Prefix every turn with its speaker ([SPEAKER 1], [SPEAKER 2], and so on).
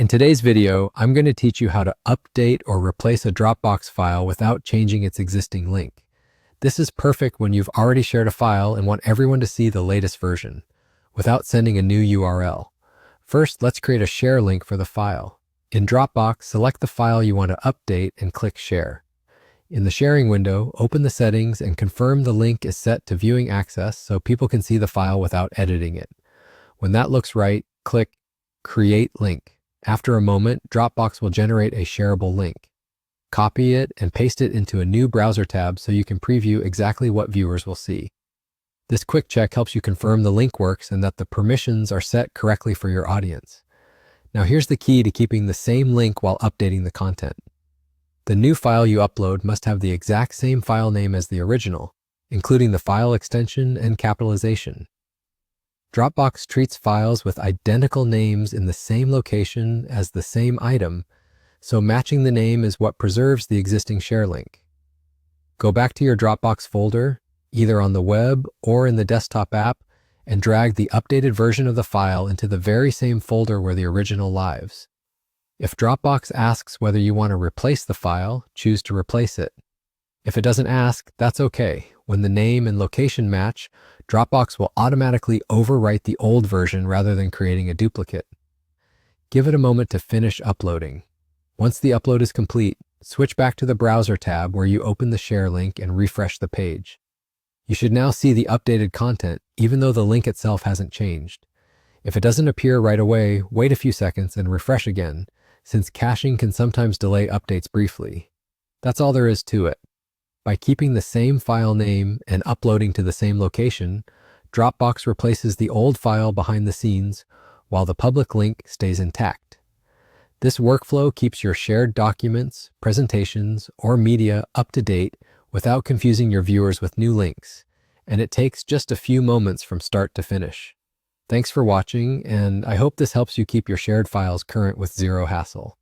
[SPEAKER 1] In today's video, I'm going to teach you how to update or replace a Dropbox file without changing its existing link. This is perfect when you've already shared a file and want everyone to see the latest version, without sending a new URL. First, let's create a share link for the file. In Dropbox, select the file you want to update and click Share. In the sharing window, open the settings and confirm the link is set to viewing access so people can see the file without editing it. When that looks right, click Create Link. After a moment, Dropbox will generate a shareable link. Copy it and paste it into a new browser tab so you can preview exactly what viewers will see. This quick check helps you confirm the link works and that the permissions are set correctly for your audience. Now here's the key to keeping the same link while updating the content. The new file you upload must have the exact same file name as the original, including the file extension and capitalization. Dropbox treats files with identical names in the same location as the same item, so matching the name is what preserves the existing share link. Go back to your Dropbox folder, either on the web or in the desktop app, and drag the updated version of the file into the very same folder where the original lives. If Dropbox asks whether you want to replace the file, choose to replace it. If it doesn't ask, that's okay. When the name and location match, Dropbox will automatically overwrite the old version rather than creating a duplicate. Give it a moment to finish uploading. Once the upload is complete, switch back to the browser tab where you open the share link and refresh the page. You should now see the updated content, even though the link itself hasn't changed. If it doesn't appear right away, wait a few seconds and refresh again, since caching can sometimes delay updates briefly. That's all there is to it. By keeping the same file name and uploading to the same location, Dropbox replaces the old file behind the scenes while the public link stays intact. This workflow keeps your shared documents, presentations, or media up to date without confusing your viewers with new links, and it takes just a few moments from start to finish. Thanks for watching, and I hope this helps you keep your shared files current with zero hassle.